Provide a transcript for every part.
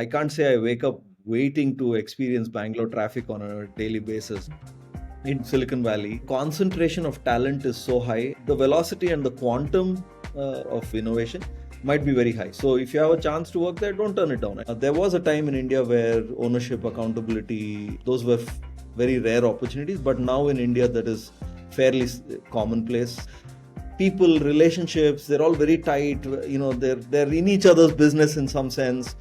I can't say I wake up waiting to experience Bangalore traffic on a daily basis. In Silicon Valley, concentration of talent is so high, the velocity and the quantum of innovation might be very high. So if you have a chance to work there, don't turn it down. There was a time in India where ownership, accountability, those were very rare opportunities, but now in India that is fairly commonplace. People, relationships, they're all very tight. They're in each other's business in some sense.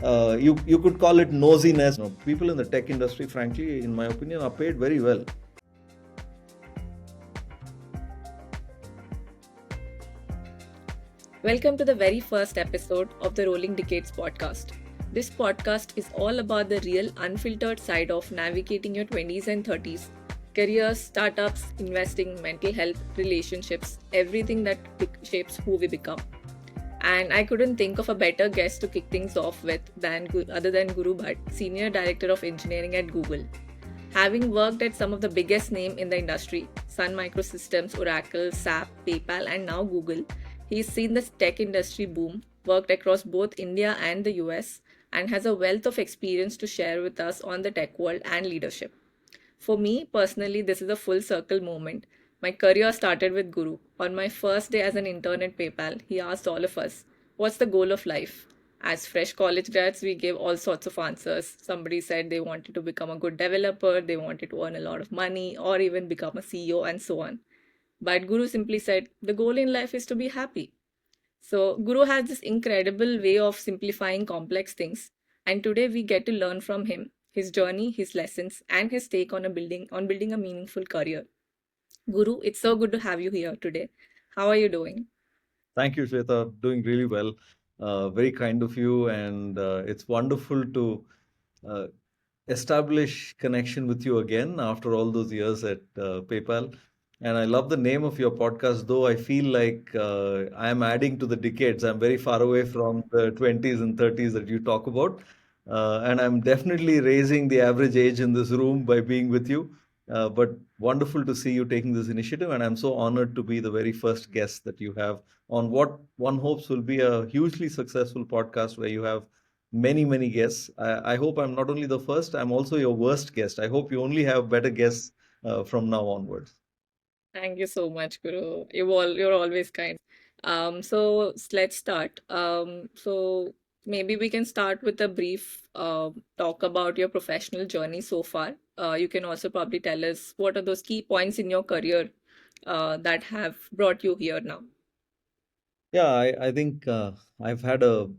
You could call it nosiness. People in the tech industry, frankly, in my opinion, are paid very well. Welcome to the very first episode of the Rolling Decades podcast. This podcast is all about the real, unfiltered side of navigating your 20s and 30s, careers, startups, investing, mental health, relationships, everything that shapes who we become. And I couldn't think of a better guest to kick things off with other than Guru Bhat, Senior Director of Engineering at Google. Having worked at some of the biggest names in the industry, Sun Microsystems, Oracle, SAP, PayPal, and now Google, he's seen the tech industry boom, worked across both India and the US, and has a wealth of experience to share with us on the tech world and leadership. For me, personally, this is a full circle moment. My career started with Guru. On my first day as an intern at PayPal, he asked all of us, "What's the goal of life?" As fresh college grads, we gave all sorts of answers. Somebody said they wanted to become a good developer, they wanted to earn a lot of money, or even become a CEO, and so on. But Guru simply said, the goal in life is to be happy. So, Guru has this incredible way of simplifying complex things, and today we get to learn from him, his journey, his lessons, and his take on building a meaningful career. Guru, it's so good to have you here today. How are you doing? Thank you, Shweta. Doing really well. Very kind of you, and it's wonderful to uh, establish connection with you again after all those years at PayPal. And I love the name of your podcast, though I feel like I am adding to the decades. I'm very far away from the 20s and 30s that you talk about. And I'm definitely raising the average age in this room by being with you. But wonderful to see you taking this initiative. And I'm so honored to be the very first guest that you have on what one hopes will be a hugely successful podcast where you have many, many guests. I hope I'm not only the first, I'm also your worst guest. I hope you only have better guests from now onwards. Thank you so much, Guru. You're always kind. So let's start. So maybe we can start with a brief talk about your professional journey so far. You can also probably tell us what are those key points in your career that have brought you here now. Yeah, I think I've had a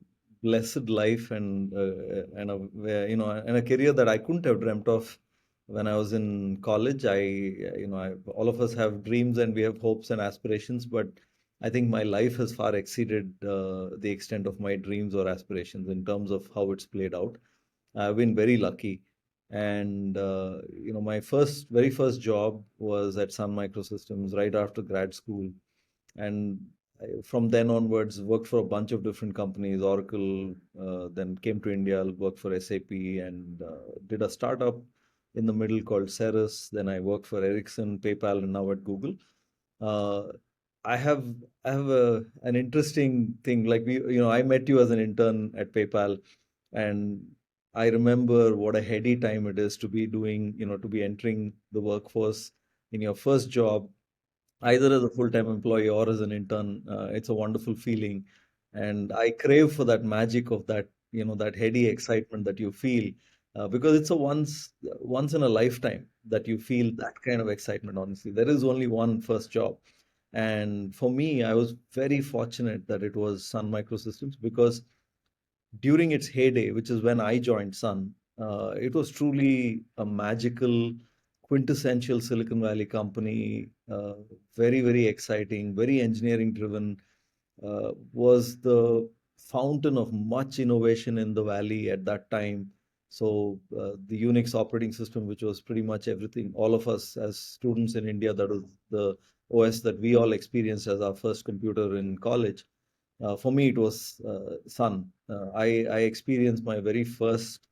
blessed life and a career that I couldn't have dreamt of when I was in college. All of us have dreams and we have hopes and aspirations, but I think my life has far exceeded the extent of my dreams or aspirations in terms of how it's played out. I've been very lucky. And my very first job was at Sun Microsystems right after grad school. And from then onwards, worked for a bunch of different companies, Oracle, then came to India, worked for SAP, and did a startup in the middle called Ceres. Then I worked for Ericsson, PayPal, and now at Google. Uh, I have I have an interesting thing. Like I met you as an intern at PayPal, and I remember what a heady time it is to be doing, to be entering the workforce in your first job, either as a full-time employee or as an intern. It's a wonderful feeling, and I crave for that magic of that, that heady excitement that you feel, because it's a once in a lifetime that you feel that kind of excitement. Honestly, there is only one first job, and for me, I was very fortunate that it was Sun Microsystems because during its heyday, which is when I joined Sun, it was truly a magical, quintessential Silicon Valley company. Very, very exciting, very engineering driven. Was the fountain of much innovation in the valley at that time. So the Unix operating system, which was pretty much everything, all of us as students in India, that was the OS that we all experienced as our first computer in college. For me, it was Sun. I experienced my very first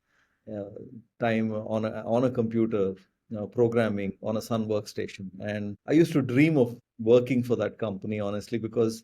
uh, time on a computer, programming on a Sun workstation, and I used to dream of working for that company, honestly, because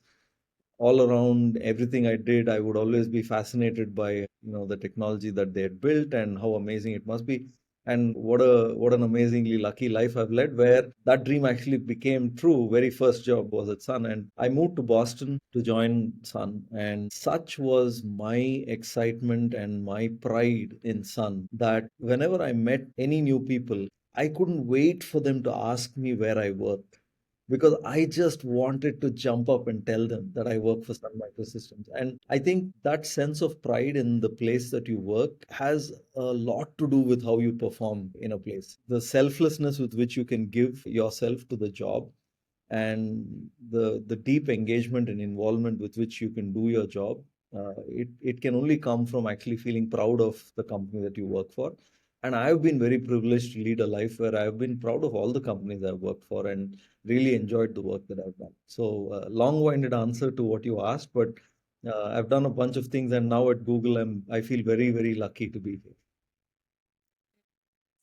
all around everything I did, I would always be fascinated by, the technology that they had built and how amazing it must be. And what an amazingly lucky life I've led, where that dream actually became true. Very first job was at Sun, and I moved to Boston to join Sun. And such was my excitement and my pride in Sun that whenever I met any new people, I couldn't wait for them to ask me where I worked, because I just wanted to jump up and tell them that I work for Sun Microsystems. And I think that sense of pride in the place that you work has a lot to do with how you perform in a place. The selflessness with which you can give yourself to the job, and the deep engagement and involvement with which you can do your job, it can only come from actually feeling proud of the company that you work for. And I've been very privileged to lead a life where I've been proud of all the companies I've worked for and really enjoyed the work that I've done. So, long-winded answer to what you asked, but I've done a bunch of things, and now at Google, I feel very, very lucky to be here.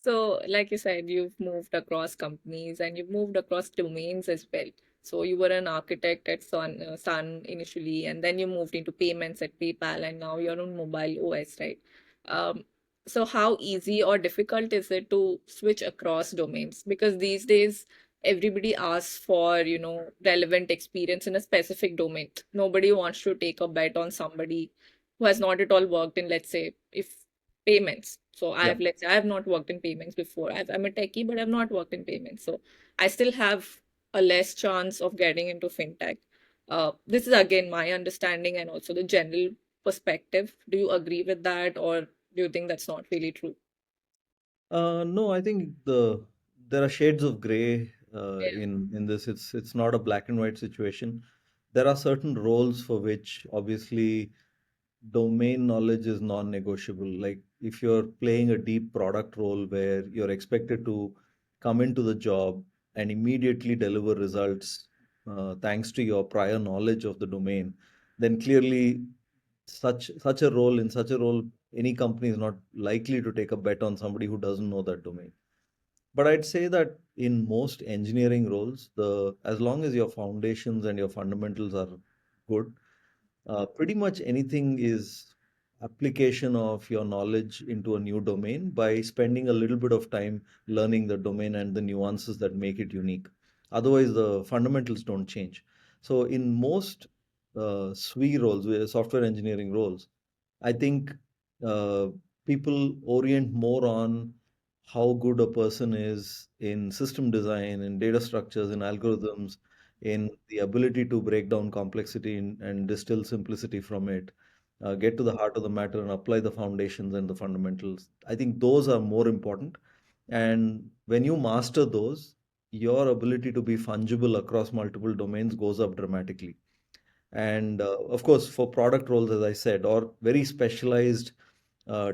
So, like you said, you've moved across companies and you've moved across domains as well. So, you were an architect at Sun initially, and then you moved into payments at PayPal, and now you're on mobile OS, right? Um, so, how easy or difficult is it to switch across domains? Because these days, everybody asks for, relevant experience in a specific domain. Nobody wants to take a bet on somebody who has not at all worked in, let's say, if payments. So Yeah. let's say I have not worked in payments before. I'm a techie, but I've not worked in payments. So I still have a less chance of getting into fintech. This is again my understanding and also the general perspective. Do you agree with that, or do you think that's not really true? No, I think there are shades of gray Yeah. in this. It's not a black and white situation. There are certain roles for which obviously domain knowledge is non-negotiable. Like if you're playing a deep product role where you're expected to come into the job and immediately deliver results, thanks to your prior knowledge of the domain, then clearly such a role, any company is not likely to take a bet on somebody who doesn't know that domain. But I'd say that in most engineering roles, the as long as your foundations and your fundamentals are good, pretty much anything is application of your knowledge into a new domain by spending a little bit of time learning the domain and the nuances that make it unique. Otherwise, the fundamentals don't change. So, in most SWE roles, software engineering roles, I think uh, people orient more on how good a person is in system design, in data structures, in algorithms, in the ability to break down complexity and distill simplicity from it, get to the heart of the matter and apply the foundations and the fundamentals. I think those are more important. And when you master those, your ability to be fungible across multiple domains goes up dramatically. And of course, for product roles, as I said, or very specialized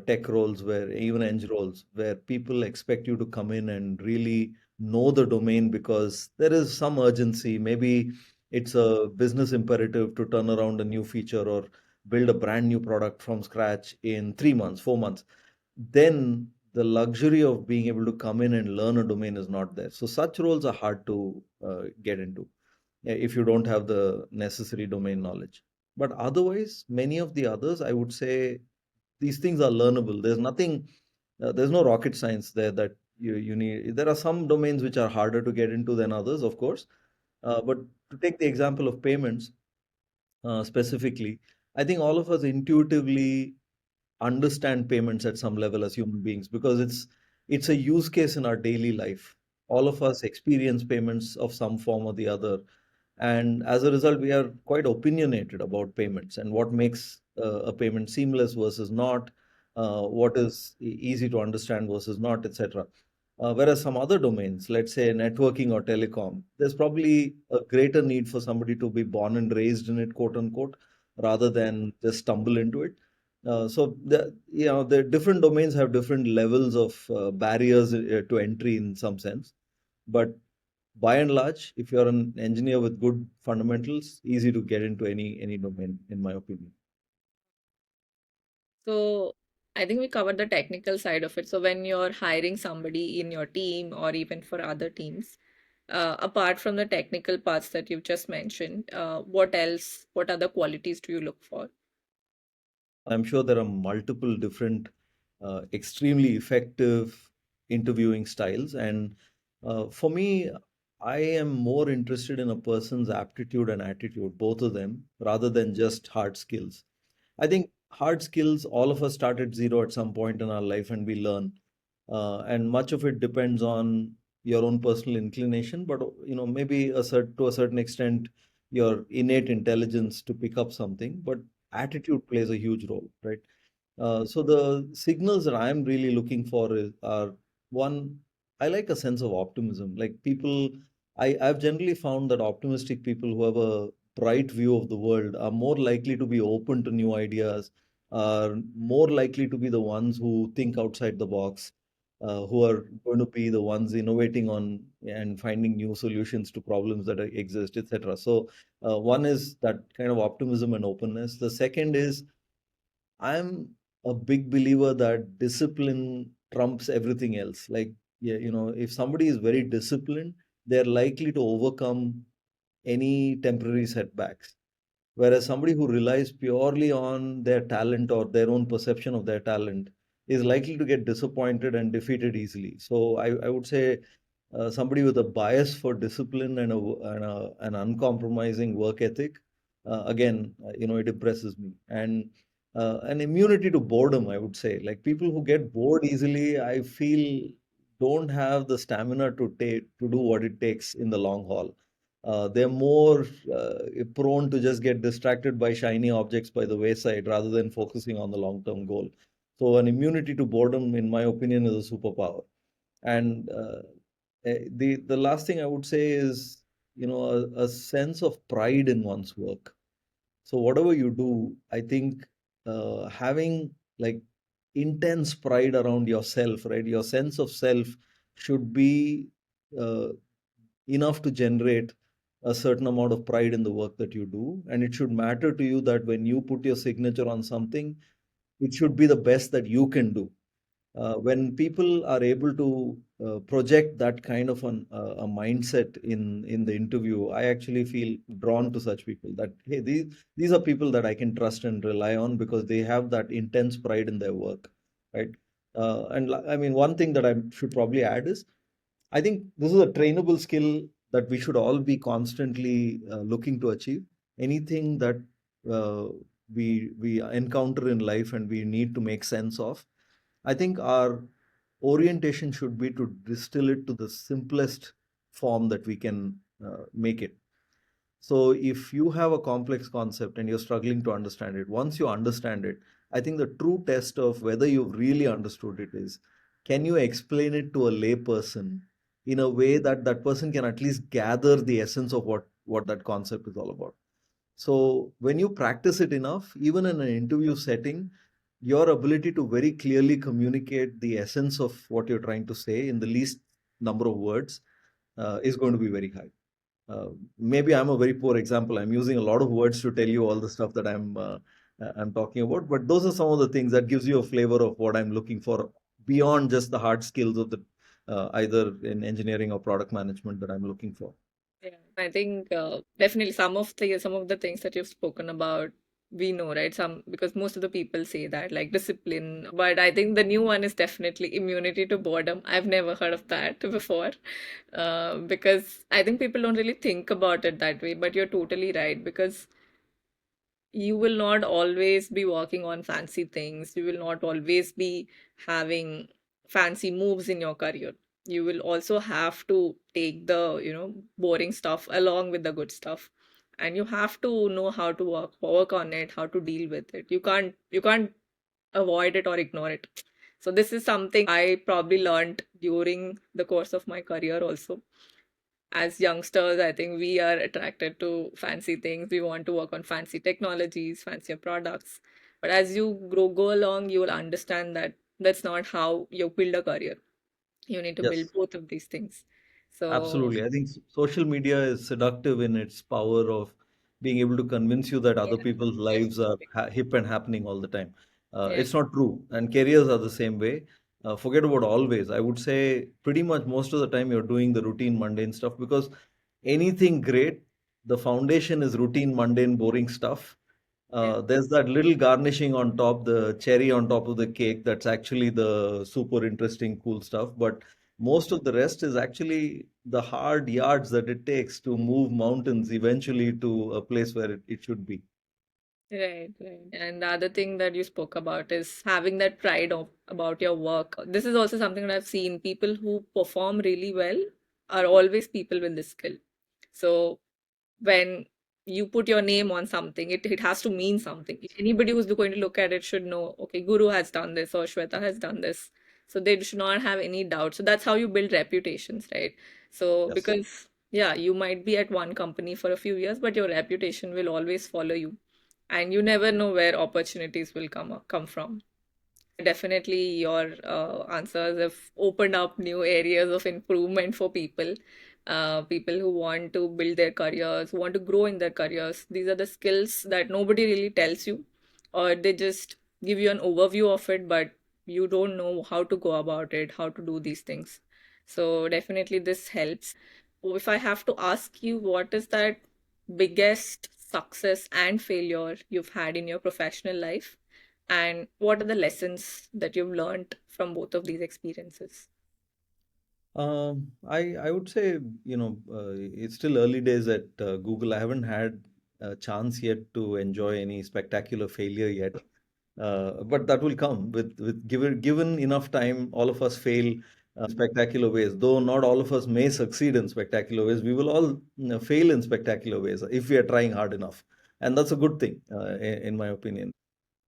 tech roles, where even eng roles, where people expect you to come in and really know the domain because there is some urgency. Maybe it's a business imperative to turn around a new feature or build a brand new product from scratch in 3 months, 4 months. Then the luxury of being able to come in and learn a domain is not there. So such roles are hard to get into, if you don't have the necessary domain knowledge. But otherwise, many of the others, I would say these things are learnable. There's no rocket science there that you need. There are some domains which are harder to get into than others, of course. But to take the example of payments specifically, I think all of us intuitively understand payments at some level as human beings because it's a use case in our daily life. All of us experience payments of some form or the other, and as a result, we are quite opinionated about payments and what makes a payment seamless versus not, what is easy to understand versus not, etc. Whereas some other domains, let's say networking or telecom, there's probably a greater need for somebody to be born and raised in it, quote unquote, rather than just stumble into it. The different domains have different levels of barriers to entry in some sense. But by and large, if you're an engineer with good fundamentals, easy to get into any domain, in my opinion. So I think we covered the technical side of it. So when you're hiring somebody in your team or even for other teams, Apart from the technical parts that you've just mentioned, what else, what other qualities do you look for? I'm sure there are multiple different, extremely effective interviewing styles. And for me, I am more interested in a person's aptitude and attitude, both of them, rather than just hard skills. I think hard skills, all of us start at zero at some point in our life and we learn. And much of it depends on your own personal inclination, but maybe to a certain extent, your innate intelligence to pick up something. But attitude plays a huge role, right? So the signals that I'm really looking for are one, I like a sense of optimism. Like people, I've generally found that optimistic people who have a bright view of the world are more likely to be open to new ideas, are more likely to be the ones who think outside the box, who are going to be the ones innovating on and finding new solutions to problems that exist, etc. So one is that kind of optimism and openness. The second is I'm a big believer that discipline trumps everything else. Like, yeah, if somebody is very disciplined, they're likely to overcome any temporary setbacks. Whereas somebody who relies purely on their talent or their own perception of their talent is likely to get disappointed and defeated easily. So I would say somebody with a bias for discipline and an uncompromising work ethic, again, it impresses me. And an immunity to boredom, I would say. Like people who get bored easily, I feel don't have the stamina to do what it takes in the long haul. They're more prone to just get distracted by shiny objects by the wayside rather than focusing on the long-term goal. So an immunity to boredom, in my opinion, is a superpower. And the last thing I would say is, a sense of pride in one's work. So whatever you do, I think having like intense pride around yourself, right? Your sense of self should be uh, enough to generate a certain amount of pride in the work that you do. And it should matter to you that when you put your signature on something, it should be the best that you can do. When people are able to project that kind of a mindset in the interview, I actually feel drawn to such people. That hey, these are people that I can trust and rely on because they have that intense pride in their work, right? I mean, one thing that I should probably add is I think this is a trainable skill that we should all be constantly looking to achieve. Anything that uh, we encounter in life and we need to make sense of, I think our orientation should be to distill it to the simplest form that we can make it. So if you have a complex concept and you're struggling to understand it, once you understand it, I think the true test of whether you've really understood it is, can you explain it to a lay person in a way that that person can at least gather the essence of what that concept is all about? So when you practice it enough, even in an interview setting, your ability to very clearly communicate the essence of what you're trying to say in the least number of words is going to be very high. Maybe I'm a very poor example. I'm using a lot of words to tell you all the stuff that I'm talking about, but those are some of the things that gives you a flavor of what I'm looking for beyond just the hard skills of the either in engineering or product management that I'm looking for. Yeah, I think definitely some of the things that you've spoken about, we know, right? Some, because most of the people say that like discipline, but I think the new one is definitely immunity to boredom. I've never heard of that before, because I think people don't really think about it that way. But you're totally right, because you will not always be working on fancy things. You will not always be having fancy moves in your career. You will also have to take the, boring stuff along with the good stuff. And you have to know how to work on it, how to deal with it. You can't avoid it or ignore it. So this is something I probably learned during the course of my career also. As youngsters, I think we are attracted to fancy things. We want to work on fancy technologies, fancier products. But as you go along, you will understand that that's not how you build a career. You need to build Yes. both of these things. So, Absolutely. I think social media is seductive in its power of being able to convince you that yeah, other people's lives are definitely. hip and happening all the time. Yeah. It's not true. And careers are the same way. Forget about always. I would say pretty much most of the time you're doing the routine, mundane stuff because anything great, the foundation is routine, mundane, boring stuff. Yeah. There's that little garnishing on top, the cherry on top of the cake. That's actually the super interesting, cool stuff. But most of the rest is actually the hard yards that it takes to move mountains eventually to a place where it should be. Right, right. And the other thing that you spoke about is having that pride of about your work. This is also something that I've seen. People who perform really well are always people with this skill. So when you put your name on something, it has to mean something. Anybody who's going to look at it should know, okay, Guru has done this or Shweta has done this. So they should not have any doubt. So that's how you build reputations, right? So Yes. because, yeah, you might be at one company for a few years, but your reputation will always follow you. And you never know where opportunities will come from. Definitely, your answers have opened up new areas of improvement for people. People who want to build their careers, who want to grow in their careers. These are the skills that nobody really tells you, or they just give you an overview of it, but you don't know how to go about it, how to do these things. So, definitely, this helps. If I have to ask you, what is that biggest success and failure you've had in your professional life? And what are the lessons that you've learned from both of these experiences? I would say, it's still early days at Google. I haven't had a chance yet to enjoy any spectacular failure yet. But that will come with given enough time. All of us fail spectacular ways, though not all of us may succeed in spectacular ways. We will all fail in spectacular ways if we are trying hard enough, and that's a good thing, in my opinion.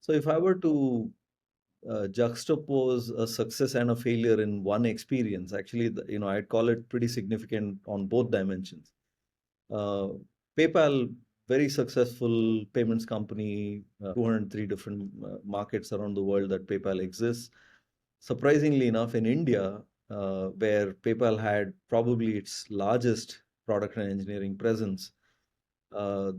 So if I were to juxtapose a success and a failure in one experience, actually, I'd call it pretty significant on both dimensions. Uh, PayPal, very successful payments company, 203 different markets around the world that PayPal exists. Surprisingly enough, in India, where PayPal had probably its largest product and engineering presence, uh,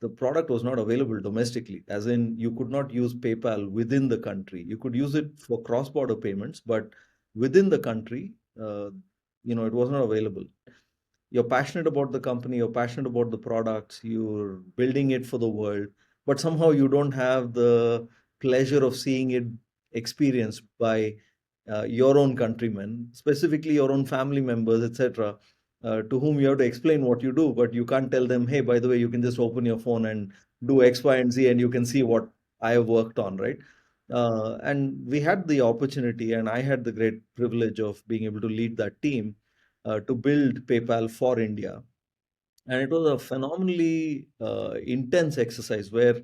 the product was not available domestically, as in you could not use PayPal within the country. You could use it for cross-border payments, but within the country, it was not available. You're passionate about the company, you're passionate about the products, you're building it for the world, but somehow you don't have the pleasure of seeing it experienced by your own countrymen, specifically your own family members, etc., to whom you have to explain what you do, but you can't tell them, hey, by the way, you can just open your phone and do X, Y, and Z, and you can see what I have worked on, right? And we had the opportunity, and I had the great privilege of being able to lead that team to build PayPal for India. And it was a phenomenally intense exercise where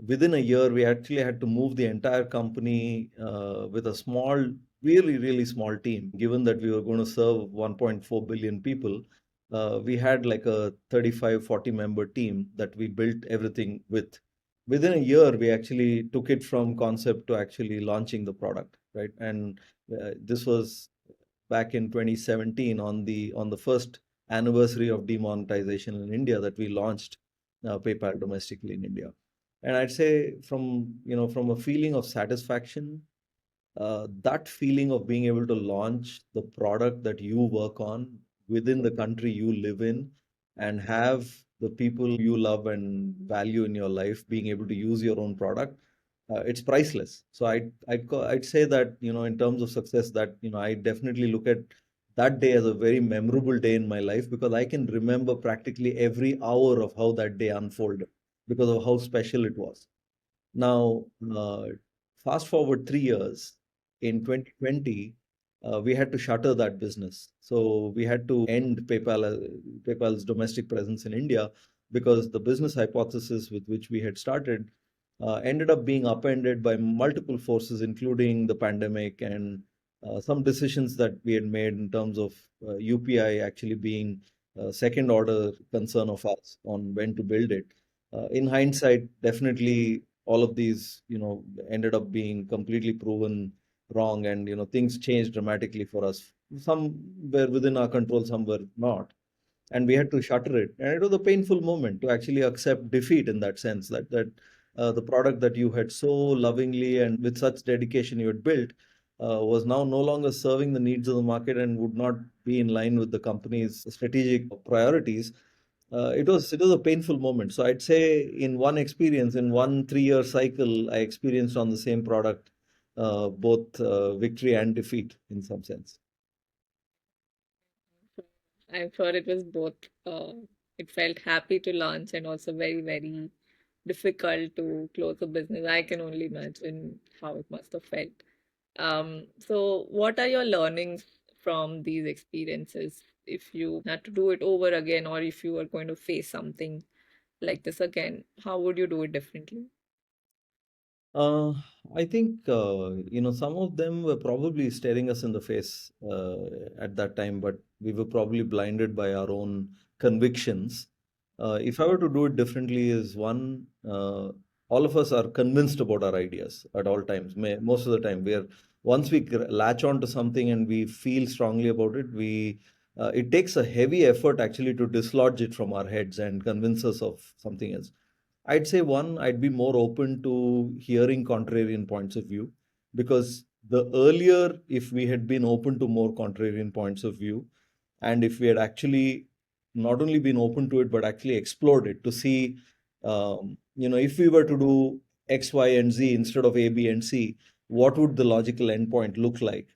within a year we actually had to move the entire company with a small, really, really small team. Given that we were going to serve 1.4 billion people, we had like a 35, 40 member team that we built everything with. Within a year, we actually took it from concept to actually launching the product, right? And this was back in 2017 on the first anniversary of demonetization in India that we launched PayPal domestically in India. And I'd say from a feeling of satisfaction, that feeling of being able to launch the product that you work on within the country you live in and have the people you love and value in your life being able to use your own product, it's priceless. So I'd say that, in terms of success, that, I definitely look at that day as a very memorable day in my life because I can remember practically every hour of how that day unfolded because of how special it was. Now, fast forward 3 years, in 2020, we had to shutter that business. So we had to end PayPal's domestic presence in India because the business hypothesis with which we had started ended up being upended by multiple forces, including the pandemic and some decisions that we had made in terms of UPI actually being a second order concern of us on when to build it. In hindsight, definitely all of these, ended up being completely proven wrong, and things changed dramatically for us. Some were within our control, some were not, and we had to shutter it. And it was a painful moment to actually accept defeat in that sense, that the product that you had so lovingly and with such dedication you had built. was now no longer serving the needs of the market and would not be in line with the company's strategic priorities. It was a painful moment. So I'd say in one experience, in one 3-year cycle, I experienced on the same product both victory and defeat in some sense. I'm sure it was both. It felt happy to launch and also very, very difficult to close a business. I can only imagine how it must have felt. So, what are your learnings from these experiences? If you had to do it over again, or if you were going to face something like this again, how would you do it differently? Uh, I think some of them were probably staring us in the face at that time, but we were probably blinded by our own convictions. If I were to do it differently, is one, all of us are convinced about our ideas at all times. Most of the time, we are once we latch on to something and we feel strongly about it, we it takes a heavy effort actually to dislodge it from our heads and convince us of something else. I'd say one, I'd be more open to hearing contrarian points of view because the earlier, if we had been open to more contrarian points of view, and if we had actually not only been open to it but actually explored it to see, if we were to do X, Y, and Z instead of A, B, and C, what would the logical endpoint look like?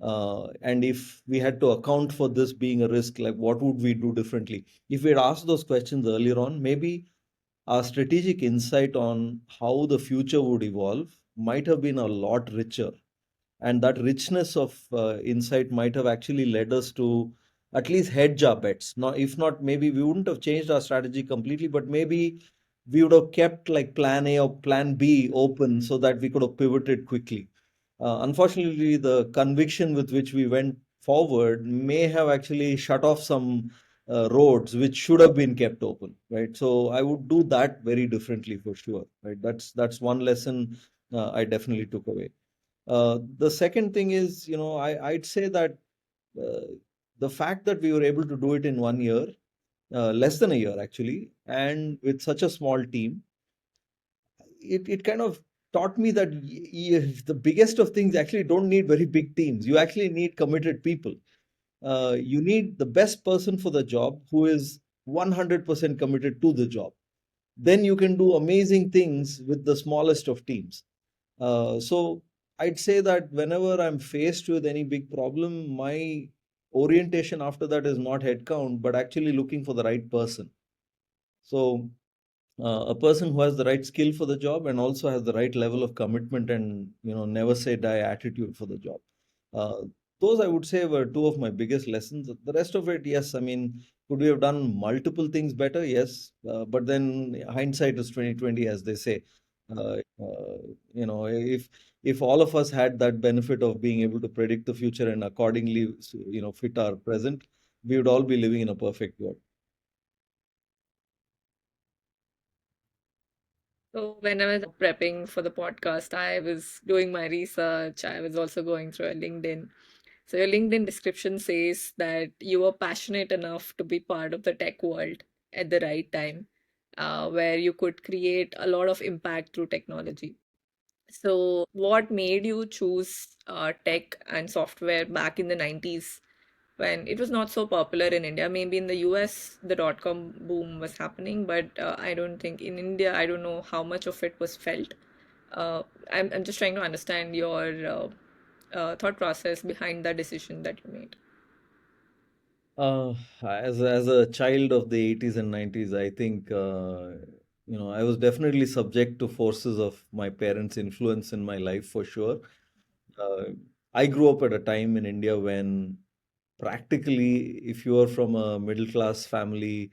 And if we had to account for this being a risk, like what would we do differently? If we had asked those questions earlier on, maybe our strategic insight on how the future would evolve might have been a lot richer. And that richness of insight might have actually led us to at least hedge our bets. Not, if not, maybe we wouldn't have changed our strategy completely, but maybe we would have kept like plan A or plan B open so that we could have pivoted quickly. Unfortunately, the conviction with which we went forward may have actually shut off some roads which should have been kept open, right? So I would do that very differently for sure, right? That's one lesson I definitely took away. The second thing is, I'd say that uh, the fact that we were able to do it in 1 year, less than a year actually, and with such a small team, it kind of taught me that the biggest of things actually don't need very big teams. You actually need committed people. You need the best person for the job who is 100% committed to the job. Then you can do amazing things with the smallest of teams. So I'd say that whenever I'm faced with any big problem, my orientation after that is not headcount, but actually looking for the right person. So a person who has the right skill for the job and also has the right level of commitment and never say die attitude for the job. Uh, those I would say were two of my biggest lessons. The rest of it, yes, I mean, could we have done multiple things better? Yes, but then hindsight is 2020, as they say. If all of us had that benefit of being able to predict the future and accordingly, fit our present, we would all be living in a perfect world. So, when I was prepping for the podcast, I was doing my research. I was also going through a LinkedIn. So, your LinkedIn description says that you were passionate enough to be part of the tech world at the right time, where you could create a lot of impact through technology. So, what made you choose tech and software back in the 90s when it was not so popular in India? Maybe in the US, the dot-com boom was happening, but I don't think in India, I don't know how much of it was felt. Uh, I'm just trying to understand your thought process behind the decision that you made. As a child of the 80s and 90s, I think I was definitely subject to forces of my parents' influence in my life for sure. Uh, I grew up at a time in India when practically, if you are from a middle class family,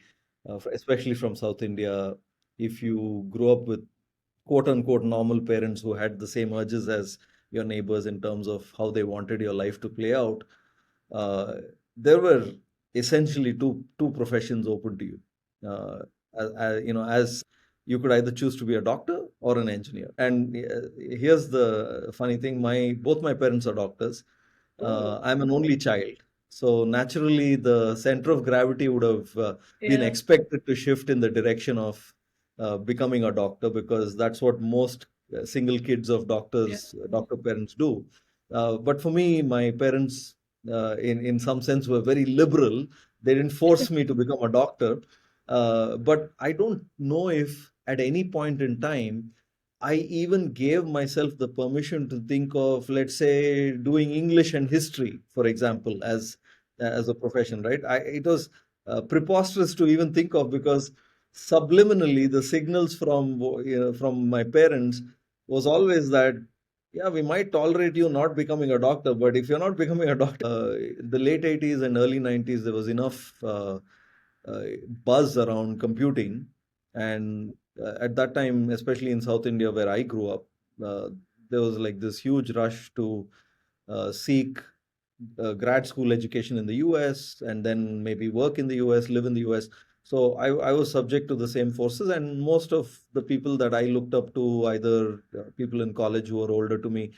especially from South India, if you grew up with quote unquote normal parents who had the same urges as your neighbors in terms of how they wanted your life to play out, uh, there were essentially two professions open to you. As you could either choose to be a doctor or an engineer. And here's the funny thing: my both my parents are doctors. Oh, I'm an only child, so naturally the center of gravity would have been yeah, expected to shift in the direction of becoming a doctor because that's what most single kids of yeah. doctor parents do. But for me, my parents, in some sense, were very liberal. They didn't force me to become a doctor. But I don't know if at any point in time I even gave myself the permission to think of, let's say, doing English and history, for example, as a profession, right? It was preposterous to even think of, because subliminally the signals from my parents was always that, yeah, we might tolerate you not becoming a doctor, but if you're not becoming a doctor, the late 80s and early 90s, there was enough uh, buzz around computing. And at that time, especially in South India, where I grew up, uh, there was like this huge rush to seek grad school education in the US and then maybe work in the US, live in the US. So I was subject to the same forces, and most of the people that I looked up to, either people in college who were older to me,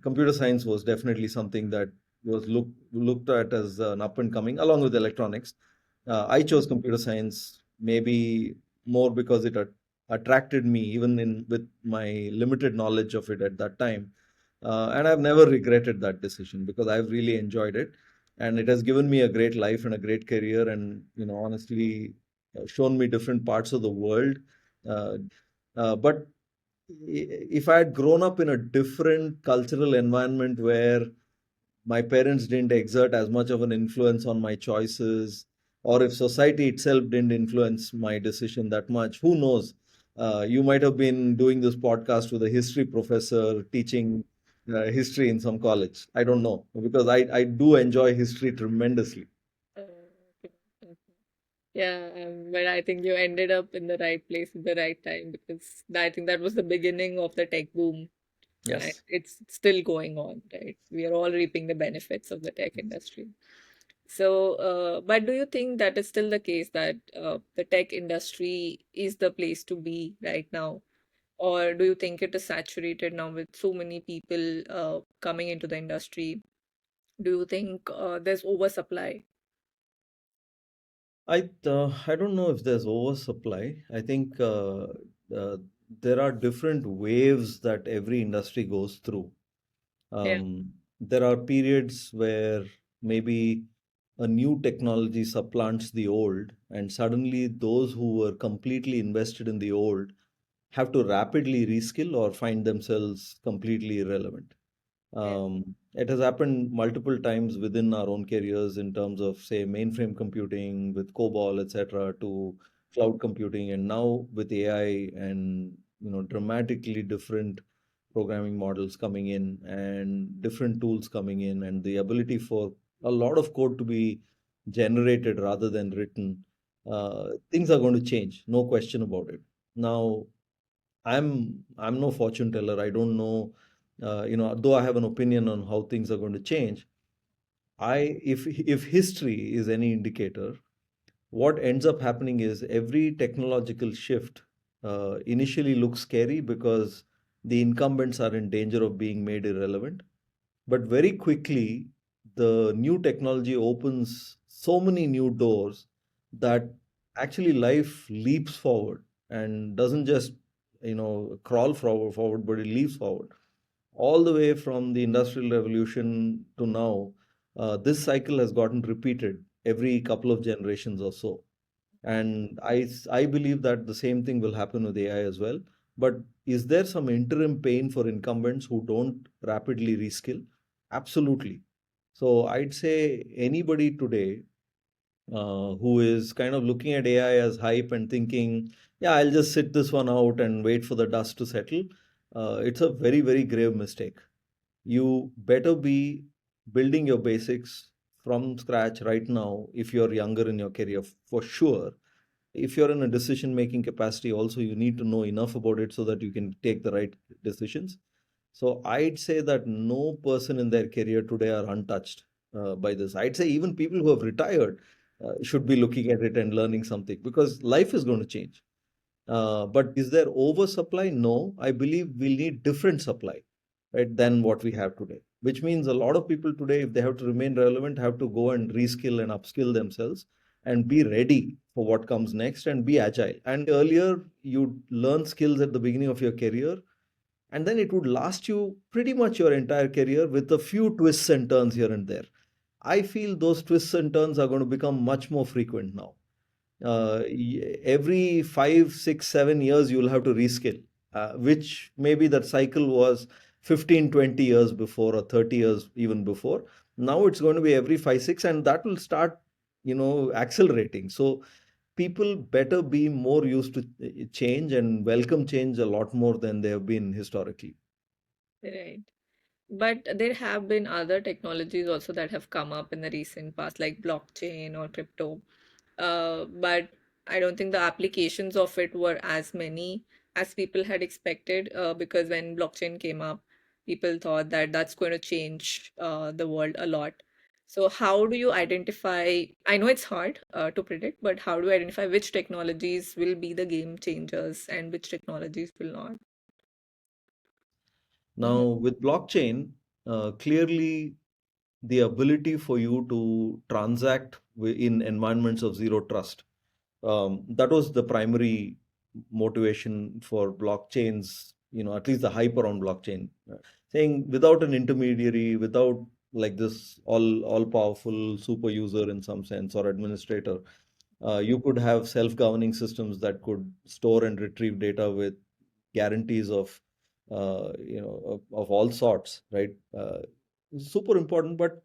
computer science was definitely something that was looked at as an up and coming, along with electronics. I chose computer science maybe more because it attracted me, even in with my limited knowledge of it at that time. And I've never regretted that decision, because I've really enjoyed it, and it has given me a great life and a great career, and honestly, shown me different parts of the world. But if I had grown up in a different cultural environment where my parents didn't exert as much of an influence on my choices, or if society itself didn't influence my decision that much, who knows? You might have been doing this podcast with a history professor teaching history in some college. I don't know, because I do enjoy history tremendously. Uh, yeah, but I think you ended up in the right place at the right time, because I think that was the beginning of the tech boom, and Yes. it's still going on, right? We are all reaping the benefits of the tech industry. So, but do you think that is still the case, that the tech industry is the place to be right now? Or do you think it is saturated now with so many people coming into the industry? Do you think there's oversupply? I don't know if there's oversupply. I think uh, there are different waves that every industry goes through. Yeah, There are periods where maybe a new technology supplants the old, and suddenly those who were completely invested in the old have to rapidly reskill or find themselves completely irrelevant. yeah, It has happened multiple times within our own careers, in terms of, say, mainframe computing with COBOL, etc., to cloud computing, and now with AI and dramatically different programming models coming in and different tools coming in, and the ability for a lot of code to be generated rather than written. Things are going to change, no question about it. Now, I'm no fortune teller. I don't know, though I have an opinion on how things are going to change. If history is any indicator, what ends up happening is every technological shift initially looks scary, because the incumbents are in danger of being made irrelevant. But very quickly, the new technology opens so many new doors that actually life leaps forward and doesn't just, crawl forward, but it leaps forward. All the way from the Industrial Revolution to now, this cycle has gotten repeated every couple of generations or so. And I believe that the same thing will happen with AI as well. But is there some interim pain for incumbents who don't rapidly reskill? Absolutely. So I'd say anybody today who is kind of looking at AI as hype and thinking, yeah, I'll just sit this one out and wait for the dust to settle, it's a very, very grave mistake. You better be building your basics from scratch right now if you're younger in your career, for sure. If you're in a decision making capacity, also you need to know enough about it so that you can take the right decisions. So I'd say that no person in their career today are untouched by this. I'd say even people who have retired should be looking at it and learning something, because life is going to change. But is there oversupply? No, I believe we'll need different supply, right, than what we have today. Which means a lot of people today, if they have to remain relevant, have to go and reskill and upskill themselves and be ready for what comes next and be agile. And earlier, you learn skills at the beginning of your career. and then it would last you pretty much your entire career with a few twists and turns here and there. I feel those twists and turns are going to become much more frequent now. Every 5, 6, 7 years, you'll have to reskill, which maybe that cycle was 15, 20 years before, or 30 years even before. Now it's going to be every 5, 6, and that will start, accelerating. So people better be more used to change and welcome change a lot more than they have been historically. Right. But there have been other technologies also that have come up in the recent past, like blockchain or crypto. But I don't think the applications of it were as many as people had expected, because when blockchain came up, people thought that that's going to change the world a lot. So, how do you identify? I know it's hard to predict, but how do you identify which technologies will be the game changers and which technologies will not? Now, with blockchain, clearly the ability for you to transact in environments of zero trust. That was the primary motivation for blockchains, at least the hype around blockchain, saying without an intermediary, without like this all powerful super user in some sense or administrator, you could have self-governing systems that could store and retrieve data with guarantees of all sorts, right? Super important, but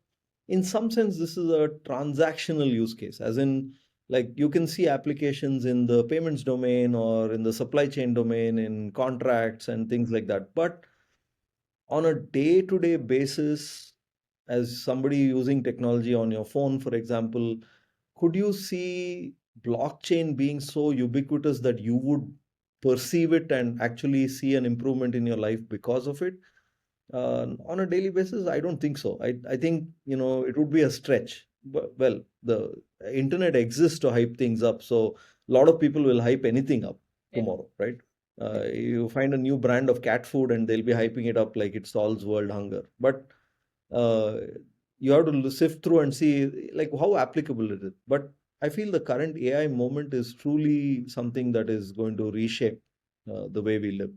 in some sense, this is a transactional use case, as in, like, you can see applications in the payments domain or in the supply chain domain, in contracts and things like that. But on a day-to-day basis, as somebody using technology on your phone, for example, could you see blockchain being so ubiquitous that you would perceive it and actually see an improvement in your life because of it? On a daily basis, I don't think so. I think, it would be a stretch. But, well, the internet exists to hype things up, so a lot of people will hype anything up Yeah. tomorrow, right? You find a new brand of cat food and they'll be hyping it up like it solves world hunger. But uh, you have to sift through and see like how applicable it is. But I feel the current AI moment is truly something that is going to reshape the way we live,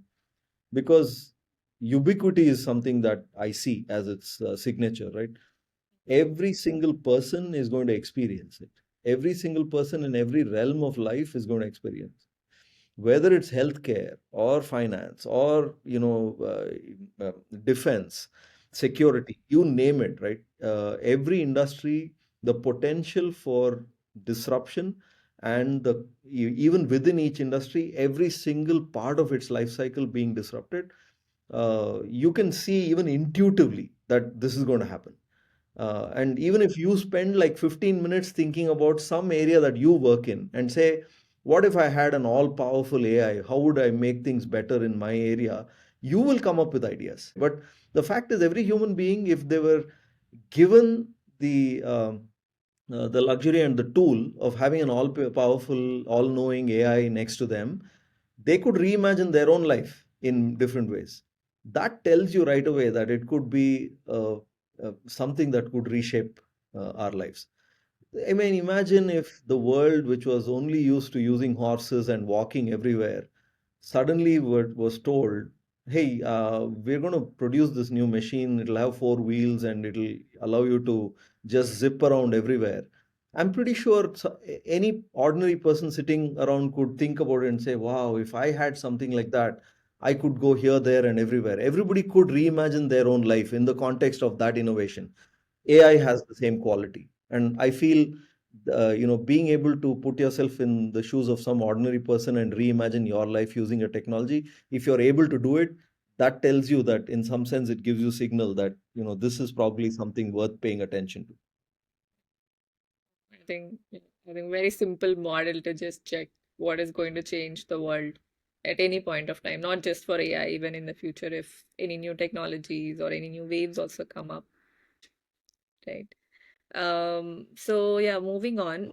because ubiquity is something that I see as its signature, right? Every single person is going to experience it. Every single person in every realm of life is going to experience, whether it's healthcare or finance or defense, security, you name it, right? Every industry, the potential for disruption, and even within each industry, every single part of its life cycle being disrupted, you can see even intuitively that this is going to happen. And even if you spend like 15 minutes thinking about some area that you work in and say, what if I had an all powerful AI? How would I make things better in my area? You will come up with ideas. But the fact is, every human being, if they were given the luxury and the tool of having an all powerful, all knowing AI next to them, they could reimagine their own life in different ways. That tells you right away that it could be something that could reshape our lives. I mean, imagine if the world, which was only used to using horses and walking everywhere, suddenly was told, hey, we're going to produce this new machine. It'll have four wheels and it'll allow you to just zip around everywhere. I'm pretty sure any ordinary person sitting around could think about it and say, wow, if I had something like that, I could go here, there, and everywhere. Everybody could reimagine their own life in the context of that innovation. AI has the same quality. And I feel, being able to put yourself in the shoes of some ordinary person and reimagine your life using a technology, if you're able to do it, that tells you that in some sense it gives you signal that, this is probably something worth paying attention to. I think I think very simple model to just check what is going to change the world at any point of time, not just for AI, even in the future if any new technologies or any new waves also come up, right? So yeah, moving on.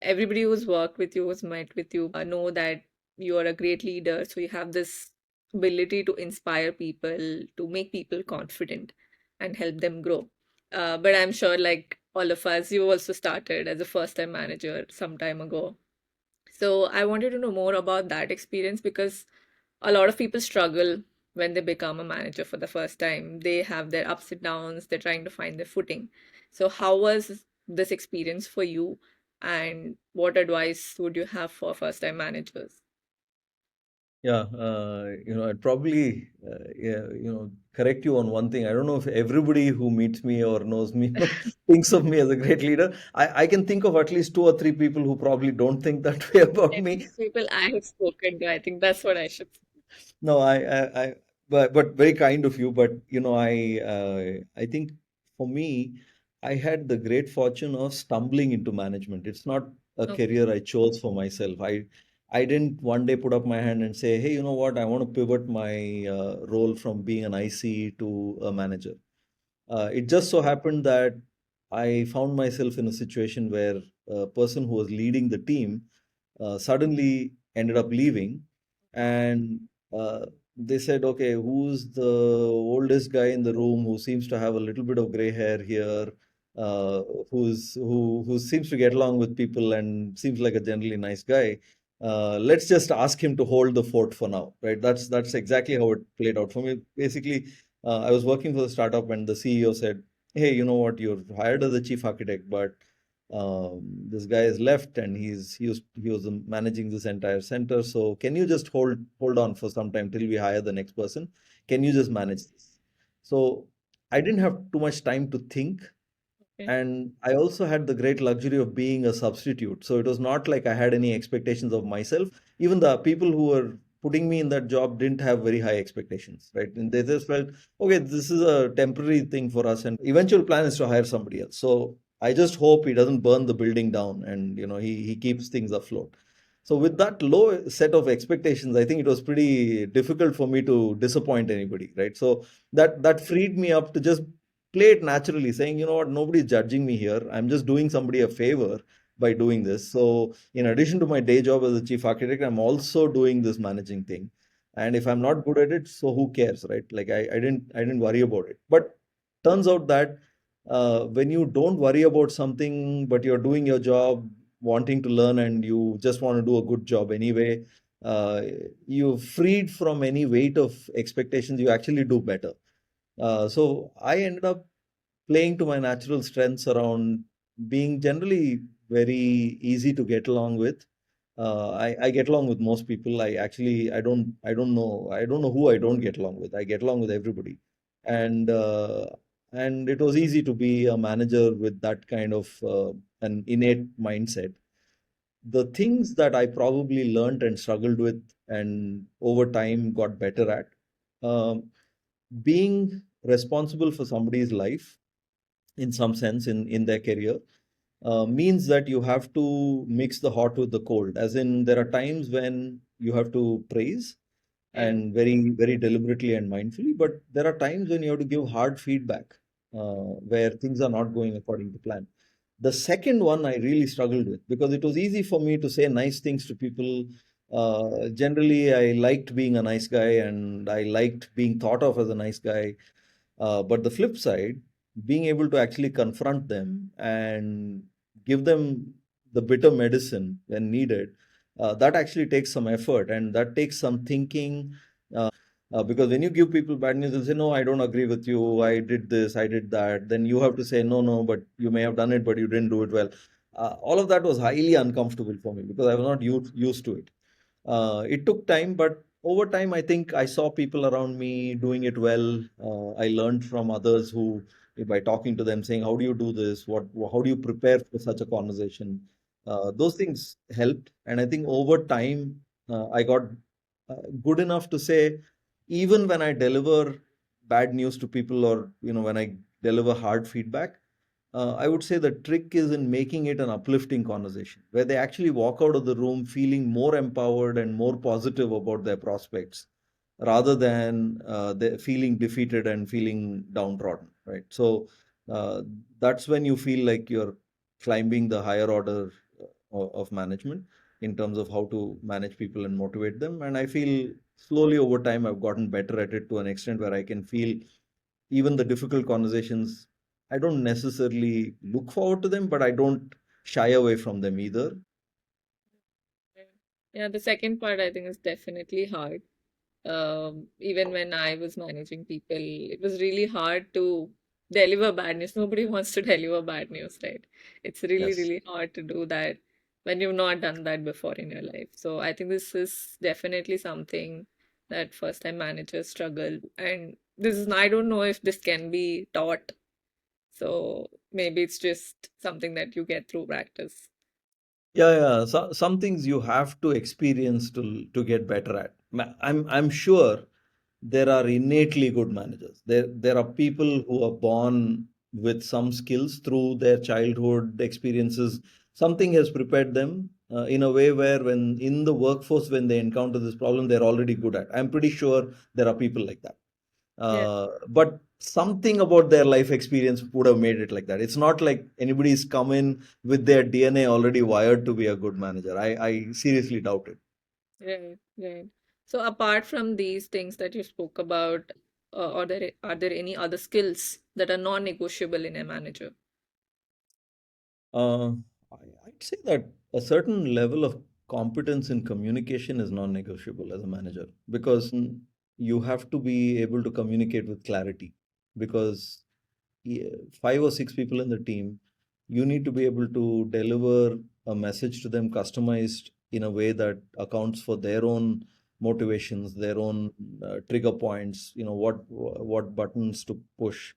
Everybody who's worked with you, who's met with you, know that you are a great leader. So you have this ability to inspire people, to make people confident and help them grow. But I'm sure, like all of us, you also started as a first-time manager some time ago. So I wanted to know more about that experience because a lot of people struggle. when they become a manager for the first time. They have their ups and downs, they're trying to find their footing. So, how was this experience for you, and what advice would you have for first time managers? Yeah, I'd probably, yeah, correct you on one thing. I don't know if everybody who meets me or knows me thinks of me as a great leader. I can think of at least two or three people who probably don't think that way about At me. least people I have spoken to, I think that's what I should say. No, but very kind of you. But I think for me, I had the great fortune of stumbling into management. It's not a Okay. career I chose for myself. I didn't one day put up my hand and say, hey, you know what? I want to pivot my role from being an IC to a manager. It just so happened that I found myself in a situation where a person who was leading the team suddenly ended up leaving, and uh, they said, "Okay, who's the oldest guy in the room who seems to have a little bit of gray hair here, who seems to get along with people and seems like a generally nice guy? Let's just ask him to hold the fort for now." Right? That's exactly how it played out for me. Basically, I was working for the startup, and the CEO said, "Hey, you know what? You're hired as the chief architect, but this guy is left, and he was managing this entire center. So can you just hold on for some time till we hire the next person? Can you just manage this?" So I didn't have too much time to think, Okay. and I also had the great luxury of being a substitute. So it was not like I had any expectations of myself. Even the people who were putting me in that job didn't have very high expectations, right? And they just felt, okay, this is a temporary thing for us, and eventual plan is to hire somebody else. So I just hope he doesn't burn the building down, and he keeps things afloat. So with that low set of expectations, I think it was pretty difficult for me to disappoint anybody, right? So that freed me up to just play it naturally, saying, you know what, nobody's judging me here. I'm just doing somebody a favor by doing this. So, in addition to my day job as a chief architect, I'm also doing this managing thing. And if I'm not good at it, so who cares, right? Like I didn't worry about it. But turns out that when you don't worry about something, but you're doing your job, wanting to learn, and you just want to do a good job anyway, uh, you're freed from any weight of expectations. You actually do better. So I ended up playing to my natural strengths around being generally very easy to get along with. I get along with most people. I don't know who I don't get along with. I get along with everybody, and it was easy to be a manager with that kind of an innate mindset. The things that I probably learned and struggled with, and over time got better at. Um, Being responsible for somebody's life in some sense in their career means that you have to mix the hot with the cold, as in there are times when you have to praise Yeah. and very very deliberately and mindfully, but there are times when you have to give hard feedback where things are not going according to plan. The second one I really struggled with because it was easy for me to say nice things to people. Generally I liked being a nice guy and I liked being thought of as a nice guy, but the flip side, being able to actually confront them and give them the bitter medicine when needed, that actually takes some effort and that takes some thinking. Because when you give people bad news, they'll say, "No, I don't agree with you. I did this, I did that." Then you have to say, "No, no, but you may have done it, but you didn't do it well." All of that was highly uncomfortable for me because I was not used to it. It took time, but over time, I think I saw people around me doing it well. I learned from others who, by talking to them, saying, "How do you do this? How do you prepare for such a conversation?" Those things helped, and I think over time, I got good enough to say, even when I deliver bad news to people, or when I deliver hard feedback, I would say the trick is in making it an uplifting conversation where they actually walk out of the room feeling more empowered and more positive about their prospects rather than they feeling defeated and feeling downtrodden, right? So uh, that's when you feel like you're climbing the higher order of management in terms of how to manage people and motivate them. And I feel slowly over time I've gotten better at it to an extent where I can feel even the difficult conversations, I don't necessarily look forward to them, but I don't shy away from them either. Yeah, the second part I think is definitely hard. Even when I was managing people, it was really hard to deliver bad news. Nobody wants to deliver bad news, right? It's really, Yes. really hard to do that when you've not done that before in your life. So I think this is definitely something that first time managers struggle. And this is, I don't know if this can be taught. So maybe it's just something that you get through practice. Yeah, yeah. So, some things you have to experience to get better at. I'm sure there are innately good managers. There are people who are born with some skills through their childhood experiences. Something has prepared them in a way where when in the workforce when they encounter this problem, they're already good at. I'm pretty sure there are people like that. Yeah. But something about their life experience would have made it like that. It's not like anybody's come in with their DNA already wired to be a good manager. I seriously doubt it. Right, right. So apart from these things that you spoke about, are there any other skills that are non-negotiable in a manager? Uh, I'd say that a certain level of competence in communication is non-negotiable as a manager because you have to be able to communicate with clarity because five or six people in the team, you need to be able to deliver a message to them customized in a way that accounts for their own motivations, their own trigger points, what buttons to push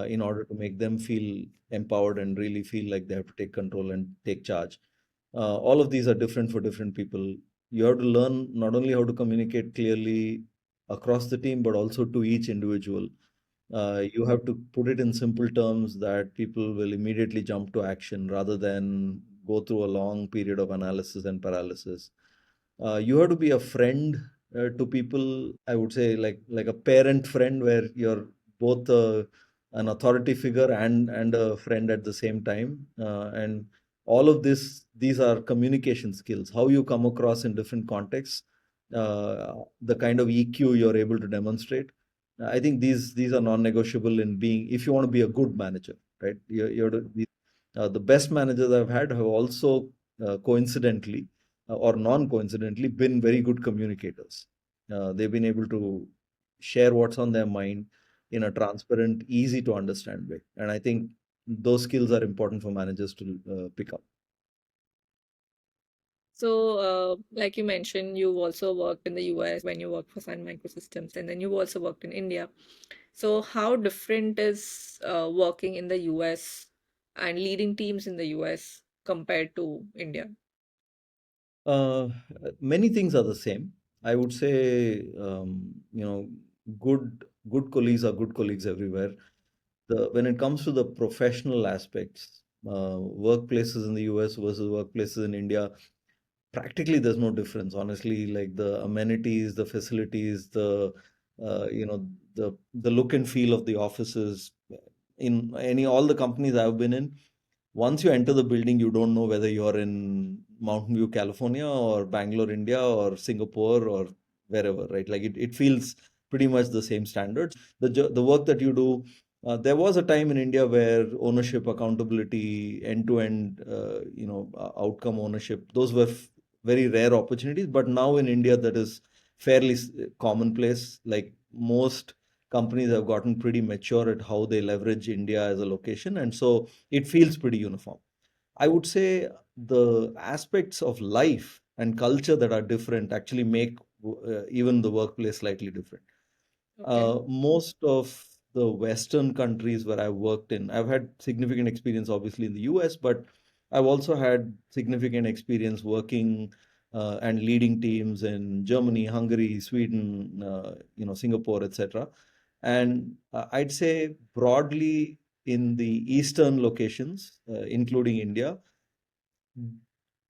in order to make them feel empowered and really feel like they have to take control and take charge. All of these are different for different people. You have to learn not only how to communicate clearly across the team, but also to each individual. You have to put it in simple terms that people will immediately jump to action rather than go through a long period of analysis and paralysis. You have to be a friend to people. I would say like a parent friend where you're both an authority figure and a friend at the same time. And all of these are communication skills. How you come across in different contexts, the kind of EQ you're able to demonstrate. I think these are non-negotiable in being if you want to be a good manager, right? The best managers I've had have also coincidentally or non-coincidentally been very good communicators. They've been able to share what's on their mind in a transparent, easy to understand way. And I think those skills are important for managers to pick up. So, like you mentioned, you've also worked in the US when you worked for Sun Microsystems, and then you've also worked in India. So, how different is working in the US and leading teams in the US compared to India? Uh, Many things are the same. I would say, good colleagues are good colleagues everywhere. When it comes to the professional aspects, workplaces in the US versus workplaces in India, practically there's no difference. Honestly, like the amenities, the facilities, uh, you know, the look and feel of the offices in all the companies I've been in. Once you enter the building, you don't know whether you're in Mountain View, California, or Bangalore, India, or Singapore, or wherever, right? Like it feels pretty much the same standards. The work that you do, there was a time in India where ownership, accountability, end-to-end, outcome ownership, those were very rare opportunities. But now in India, that is fairly commonplace. Like most companies have gotten pretty mature at how they leverage India as a location, and so it feels pretty uniform. I would say the aspects of life and culture that are different actually make even the workplace slightly different. Okay. Most of the Western countries where I've worked in, I've had significant experience obviously in the US, but I've also had significant experience working and leading teams in Germany, Hungary, Sweden, Singapore, etc. And I'd say broadly in the eastern locations, including India,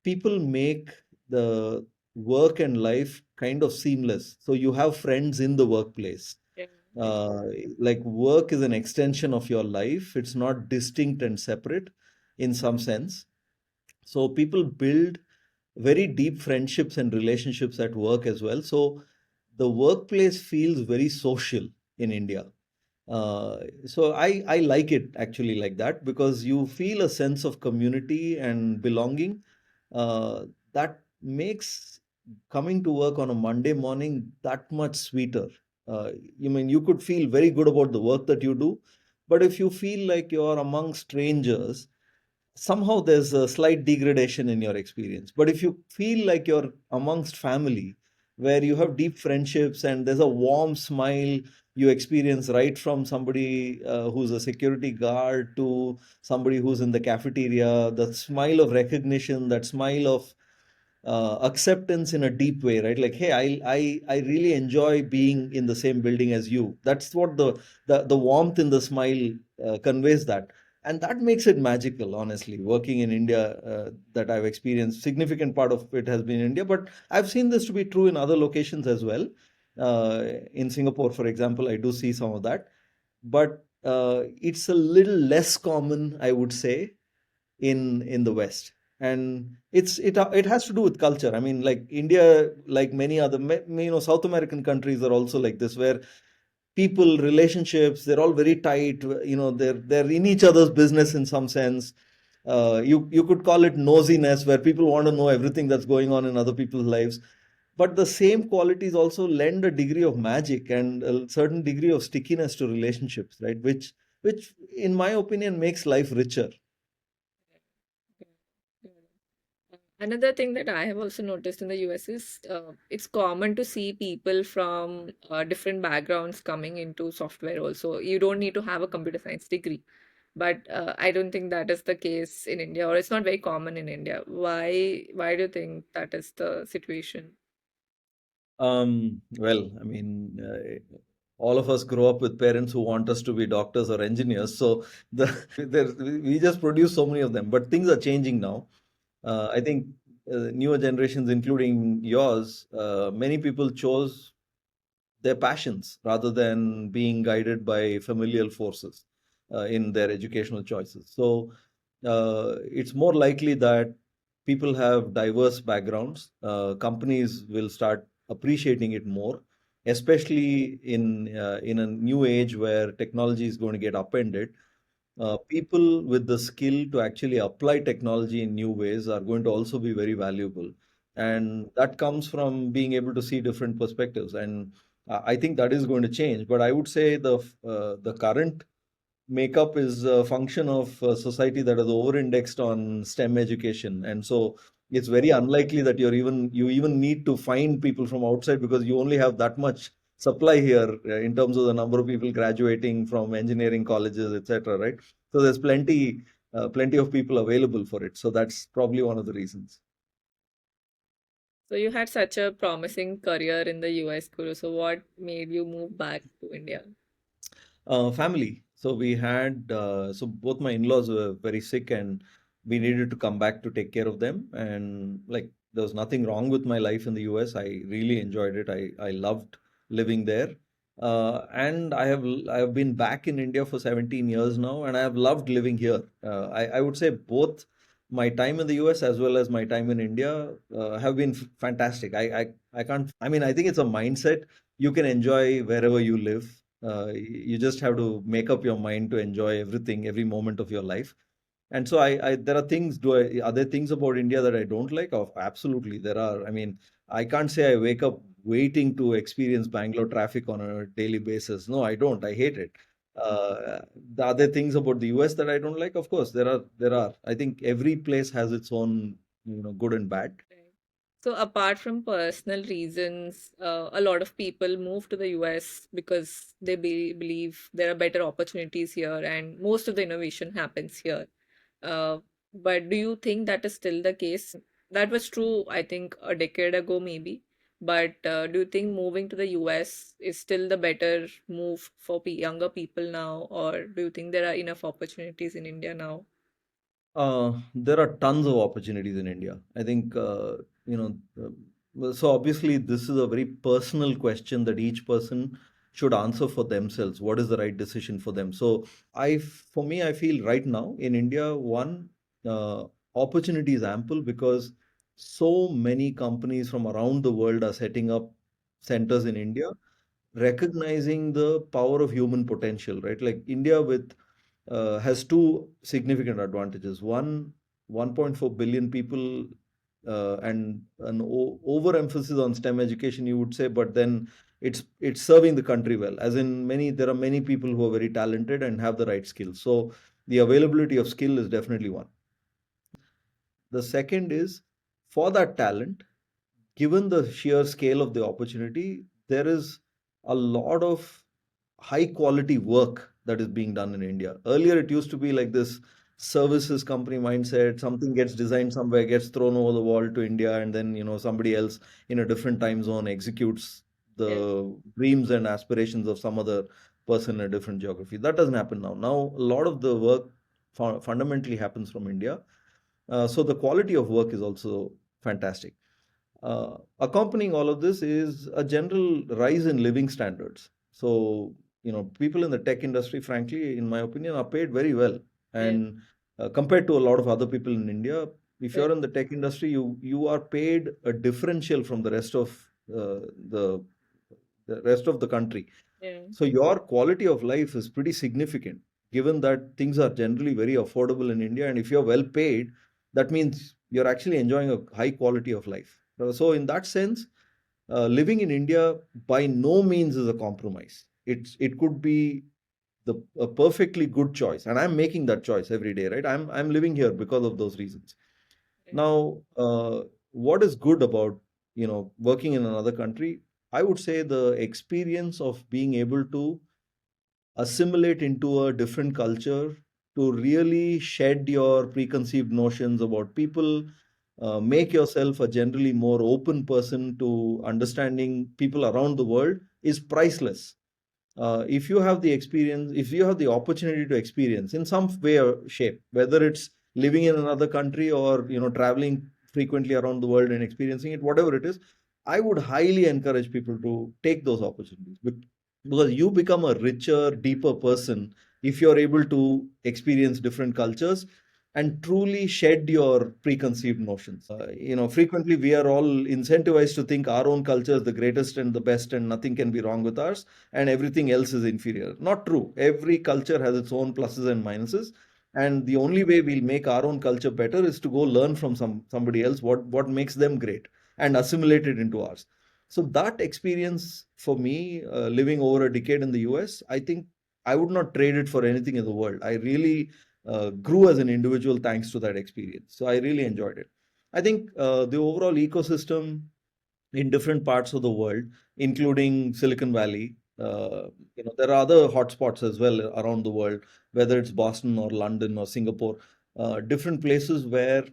people make the work and life kind of seamless. So you have friends in the workplace. Yeah. Yeah. Uh, like work is an extension of your life. It's not distinct and separate in some sense. So people build very deep friendships and relationships at work as well. So the workplace feels very social in India. So I like it actually like that because you feel a sense of community and belonging that makes coming to work on a Monday morning that much sweeter. You mean you could feel very good about the work that you do, but if you feel like you're among strangers, somehow there's a slight degradation in your experience. But if you feel like you're amongst family, where you have deep friendships and there's a warm smile you experience right from somebody who's a security guard to somebody who's in the cafeteria, the smile of recognition, that smile of acceptance in a deep way, right? Like, hey, I really enjoy being in the same building as you. That's what the warmth in the smile conveys that, and that makes it magical. Honestly, working in India, that I've experienced, significant part of it has been India, but I've seen this to be true in other locations as well. In Singapore, for example, I do see some of that, but it's a little less common, I would say, in the West. And it has to do with culture. I mean, like India, like many other, South American countries are also like this, where people, relationships, they're all very tight. They're in each other's business in some sense. You could call it nosiness, where people want to know everything that's going on in other people's lives. But the same qualities also lend a degree of magic and a certain degree of stickiness to relationships, right? Which, in my opinion, makes life richer. Another thing that I have also noticed in the US is it's common to see people from different backgrounds coming into software also. You don't need to have a computer science degree. But I don't think that is the case in India, or it's not very common in India. Why do you think that is the situation? Well, I mean, all of us grow up with parents who want us to be doctors or engineers. So we just produce so many of them. But things are changing now. I think newer generations, including yours, many people chose their passions rather than being guided by familial forces in their educational choices. So it's more likely that people have diverse backgrounds. Companies will start appreciating it more, especially in a new age where technology is going to get upended. People with the skill to actually apply technology in new ways are going to also be very valuable. And that comes from being able to see different perspectives. And I think that is going to change. But I would say the current makeup is a function of a society that is over-indexed on STEM education, and so it's very unlikely that you even need to find people from outside, because you only have that much supply here in terms of the number of people graduating from engineering colleges, etc. Right? So there's plenty of people available for it. So that's probably one of the reasons. So you had such a promising career in the US, Guru. So what made you move back to India? Family. So we had so both my in-laws were very sick, and we needed to come back to take care of them. And like there was nothing wrong with my life in the US. I really enjoyed it. I loved living there. And I have been back in India for 17 years now, and I have loved living here. I would say both my time in the US as well as my time in India have been fantastic. I can't. I mean, I think it's a mindset. You can enjoy wherever you live. You just have to make up your mind to enjoy everything, every moment of your life. And so there are things, are there things about India that I don't like? Of absolutely, there are. I mean, I can't say I wake up waiting to experience Bangalore traffic on a daily basis. No, I don't. I hate it. Uh, the other things about the US that I don't like, of course, there are. I think every place has its own, good and bad. Right. So apart from personal reasons, a lot of people move to the US because they believe there are better opportunities here and most of the innovation happens here. Uh, but do you think that is still the case? That was true, I think, a decade ago, maybe. But do you think moving to the US is still the better move for younger people now, or do you think there are enough opportunities in India now? There are tons of opportunities in India. I think, so obviously, this is a very personal question that each person should answer for themselves. What is the right decision for them? So, for me, I feel right now in India, one, uh, opportunity is ample because so many companies from around the world are setting up centers in India, recognizing the power of human potential, right? Like India has two significant advantages. One, 1.4 billion people and an overemphasis on STEM education, you would say, but then it's serving the country well. As in there are many people who are very talented and have the right skills. So the availability of skill is definitely one. The second is for that talent, given the sheer scale of the opportunity, there is a lot of high quality work that is being done in India. Earlier, it used to be like this services company mindset. Something gets designed somewhere, gets thrown over the wall to India, and then somebody else in a different time zone executes Yeah. the dreams and aspirations of some other person in a different geography. That doesn't happen now. Now, a lot of the work fundamentally happens from India. So the quality of work is also fantastic. Accompanying all of this is a general rise in living standards. So, people in the tech industry, frankly, in my opinion, are paid very well. Yeah. And compared to a lot of other people in India, if Yeah. you're in the tech industry, you are paid a differential from the the rest of the country. Yeah. So your quality of life is pretty significant, given that things are generally very affordable in India. And if you're well paid, that means you're actually enjoying a high quality of life. So in that sense, living in India by no means is a compromise. It could be a perfectly good choice, and I'm making that choice every day, right? I'm living here because of those reasons. Yeah. Now, what is good about working in another country? I would say the experience of being able to assimilate into a different culture, to really shed your preconceived notions about people, make yourself a generally more open person to understanding people around the world is priceless. If you have the experience, if you have the opportunity to experience in some way or shape, whether it's living in another country or traveling frequently around the world and experiencing it, whatever it is, I would highly encourage people to take those opportunities because you become a richer, deeper person if you're able to experience different cultures and truly shed your preconceived notions. Frequently we are all incentivized to think our own culture is the greatest and the best and nothing can be wrong with ours and everything else is inferior. Not true. Every culture has its own pluses and minuses, and the only way we'll make our own culture better is to go learn from somebody else what makes them great and assimilate it into ours. So that experience for me, living over a decade in the US, I think I would not trade it for anything in the world. I really grew as an individual thanks to that experience. So I really enjoyed it. I think the overall ecosystem in different parts of the world, including Silicon Valley. There are other hotspots as well around the world, whether it's Boston or London or Singapore, different places where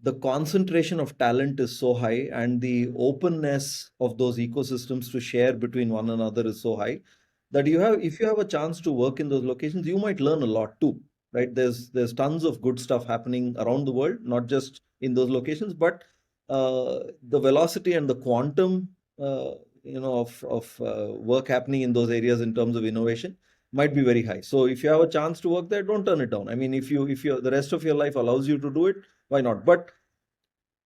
the concentration of talent is so high and the openness of those ecosystems to share between one another is so high that if you have a chance to work in those locations, you might learn a lot too, right? There's tons of good stuff happening around the world, not just in those locations, but the velocity and the quantum of work happening in those areas in terms of innovation might be very high. So if you have a chance to work there, don't turn it down. I mean, if you the rest of your life allows you to do it, why not? But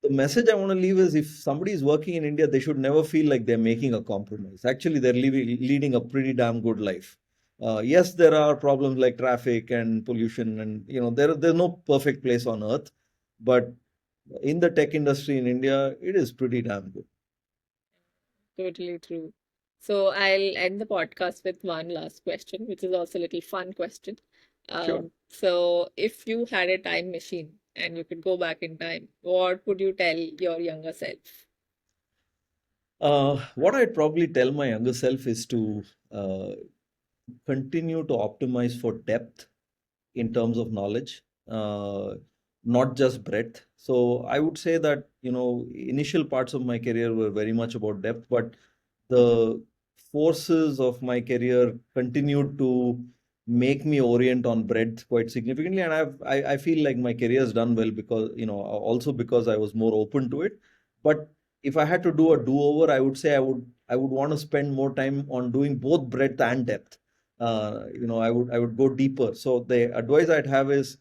the message I want to leave is if somebody is working in India, they should never feel like they're making a compromise. Actually, they're leading a pretty damn good life. Yes, there are problems like traffic and pollution, and there's no perfect place on earth. But in the tech industry in India, it is pretty damn good. Totally true. So I'll end the podcast with one last question, which is also a little fun question. Sure. So if you had a time machine and you could go back in time, what would you tell your younger self? What I'd probably tell my younger self is to uh, continue to optimize for depth in terms of knowledge, not just breadth. So I would say that, initial parts of my career were very much about depth, but the forces of my career continued to make me orient on breadth quite significantly. And I feel like my career has done well because, also because I was more open to it. But if I had to do a do-over, I would say I would want to spend more time on doing both breadth and depth. I would go deeper. So the advice I'd have is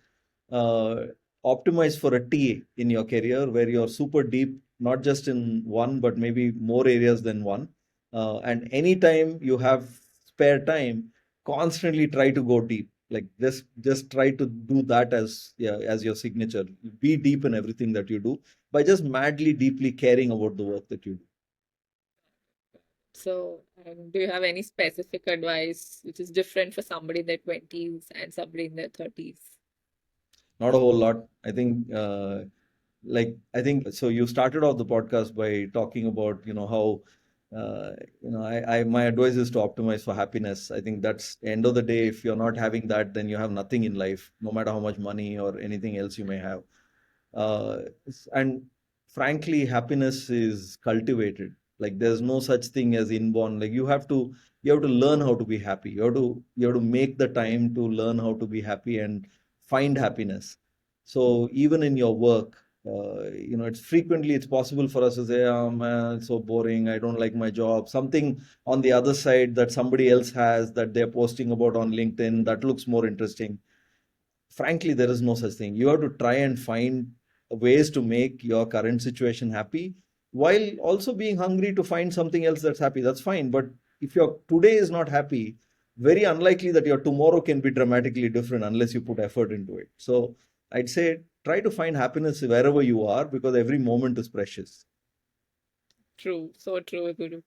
uh, optimize for a T in your career where you're super deep, not just in one, but maybe more areas than one. And anytime you have spare time, constantly try to go deep. Like just try to do that as, yeah, as your signature. Be deep in everything that you do by just madly deeply caring about the work that you do. So, do you have any specific advice which is different for somebody in their 20s and somebody in their 30s? Not a whole lot. I think so you started off the podcast by talking about, how I my advice is to optimize for happiness. I think that's the end of the day. If you're not having that, then you have nothing in life, no matter how much money or anything else you may have. And frankly, happiness is cultivated. Like there's no such thing as inborn. Like you have to learn how to be happy. You have to make the time to learn how to be happy and find happiness. So even in your work, it's possible for us to say, oh man, it's so boring, I don't like my job. Something on the other side that somebody else has, that they're posting about on LinkedIn, that looks more interesting. Frankly, there is no such thing. You have to try and find ways to make your current situation happy while also being hungry to find something else that's happy. That's fine. But if your today is not happy, very unlikely that your tomorrow can be dramatically different unless you put effort into it. So I'd say try to find happiness wherever you are, because every moment is precious. True, so true, Guru.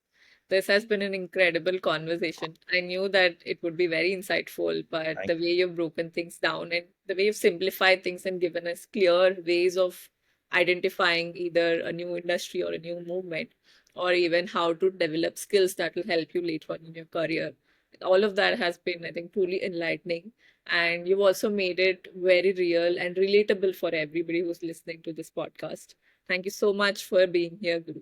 This has been an incredible conversation. I knew that it would be very insightful, but Thank the way you've broken things down and the way you've simplified things and given us clear ways of identifying either a new industry or a new movement, or even how to develop skills that will help you later on in your career. All of that has been, I think, truly enlightening. And you've also made it very real and relatable for everybody who's listening to this podcast. Thank you so much for being here, Guru.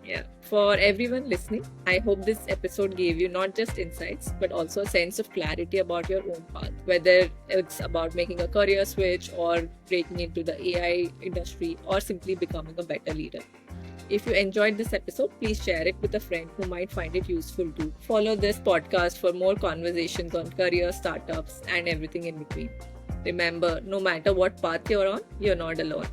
Yeah. For everyone listening, I hope this episode gave you not just insights, but also a sense of clarity about your own path, whether it's about making a career switch or breaking into the AI industry or simply becoming a better leader. If you enjoyed this episode, please share it with a friend who might find it useful too. Follow this podcast for more conversations on career, startups, and everything in between. Remember, no matter what path you're on, you're not alone.